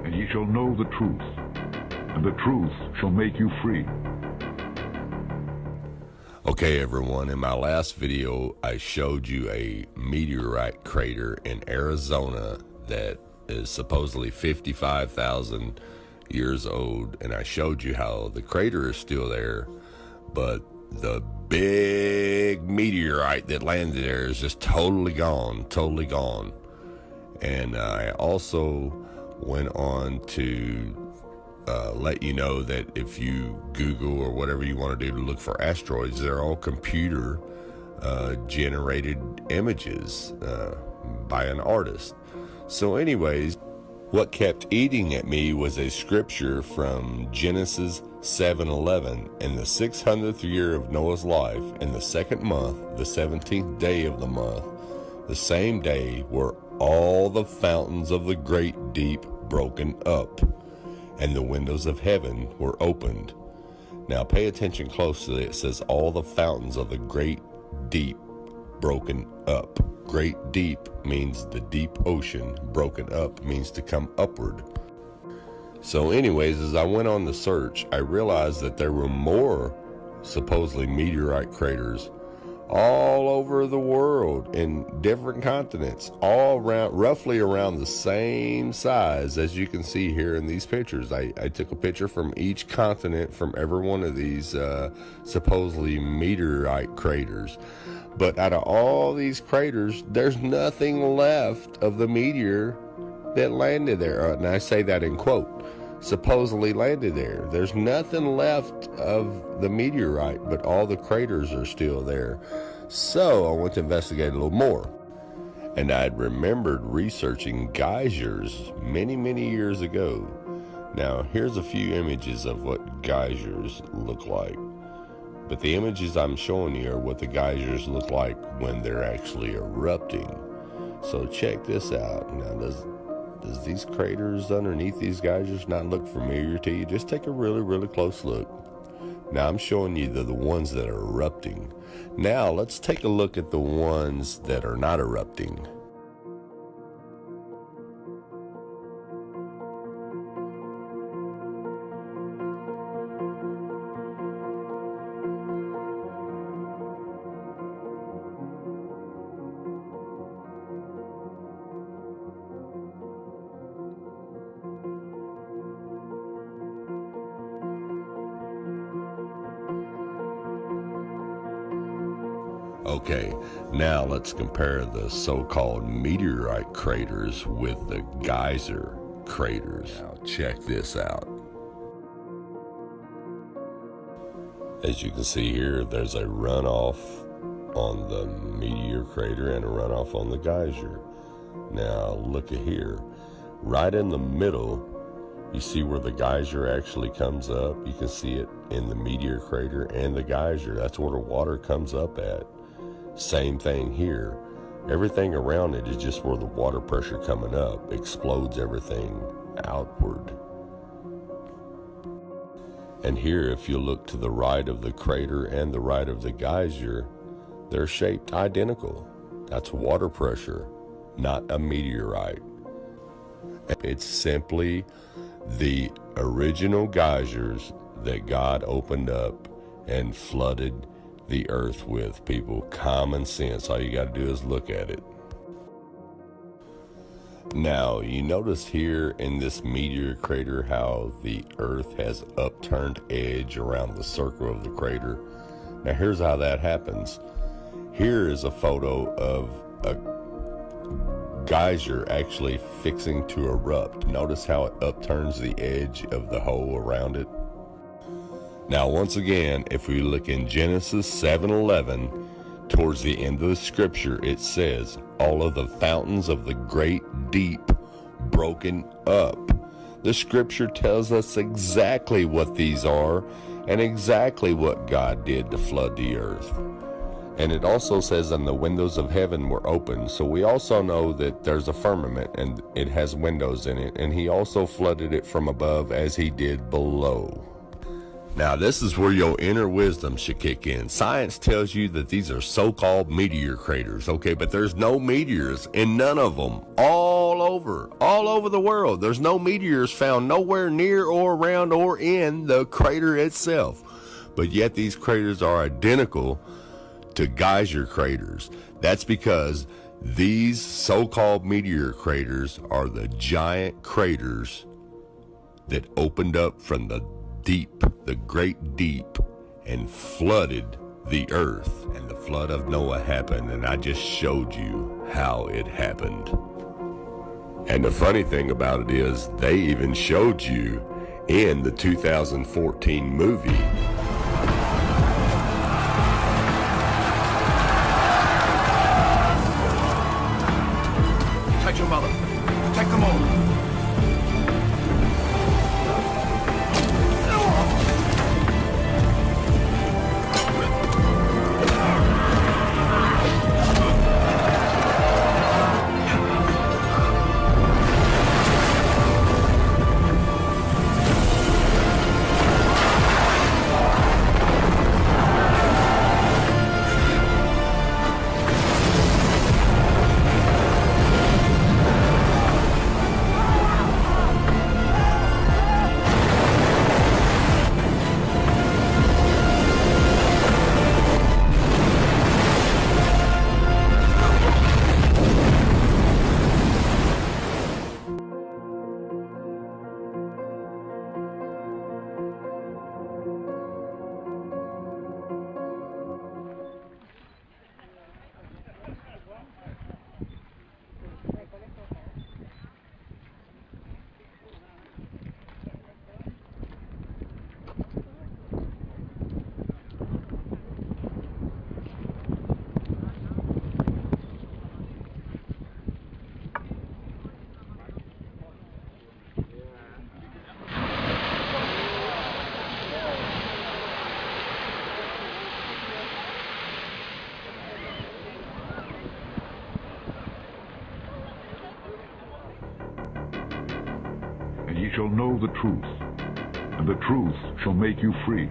And ye shall know the truth, and the truth shall make you free. Okay, everyone, in my last video, I showed you a meteorite crater in Arizona that is supposedly 55,000 years old, and I showed you how the crater is still there, but the big meteorite that landed there is just totally gone. And I also went on to let you know that if you Google or whatever you want to do to look for asteroids, they're all computer generated images by an artist. So anyways, what kept eating at me was a scripture from Genesis 7:11. In the 600th year of Noah's life, in the second month, the 17th day of the month, the same day were all the fountains of the great deep broken up, and the windows of heaven were opened. Now pay attention closely. It says all the fountains of the great deep broken up. Great deep means the deep ocean. Broken up means to come upward. So anyways, as I went on the search, I realized that there were more supposedly meteorite craters all over the world in different continents, all around, roughly around the same size as you can see here in these pictures. I took a picture from each continent from every one of these supposedly meteorite craters. But out of all these craters, there's nothing left of the meteor that landed there. And I say that in quote, supposedly landed there. There's nothing left of the meteorite, but all the craters are still there. So I went to investigate a little more. And I'd remembered researching geysers many years ago. Now here's a few images of what geysers look like. But the images I'm showing you are what the geysers look like when they're actually erupting. So check this out. Now does these craters underneath these geysers not look familiar to you? Just take a really close look. Now I'm showing you the ones that are erupting. Now let's take a look at the ones that are not erupting. Okay, now let's compare the so-called meteorite craters with the geyser craters. Now check this out. As you can see here, there's a runoff on the meteor crater and a runoff on the geyser. Now look at here, right in the middle, you see where the geyser actually comes up. You can see it in the meteor crater and the geyser. That's where the water comes up at. Same thing here. Everything around it is just where the water pressure coming up explodes everything outward. And here, if you look to the right of the crater and the right of the geyser, they're shaped identical. That's water pressure, not a meteorite. It's simply the original geysers that God opened up and flooded the earth with. People, common sense. All you got to do is look at it. Now you notice here in this meteor crater how the earth has upturned edge around the circle of the crater. Now here's how that happens. Here is a photo of a geyser actually fixing to erupt. Notice how it upturns the edge of the hole around it. Now once again, if we look in Genesis 7:11, towards the end of the scripture, it says, all of the fountains of the great deep broken up. The scripture tells us exactly what these are and exactly what God did to flood the earth. And it also says, and the windows of heaven were open. So we also know that there's a firmament and it has windows in it. And he also flooded it from above as he did below. Now, this is where your inner wisdom should kick in. Science tells you that these are so-called meteor craters, okay? But there's no meteors in none of them. All over the world. There's no meteors found nowhere near or around or in the crater itself. But yet these craters are identical to geyser craters. That's because these so-called meteor craters are the giant craters that opened up from the deep, the great deep, and flooded the earth. And the flood of Noah happened, and I just showed you how it happened. And the funny thing about it is, they even showed you in the 2014 movie. Protect your mother. Protect them all. And ye shall know the truth, and the truth shall make you free.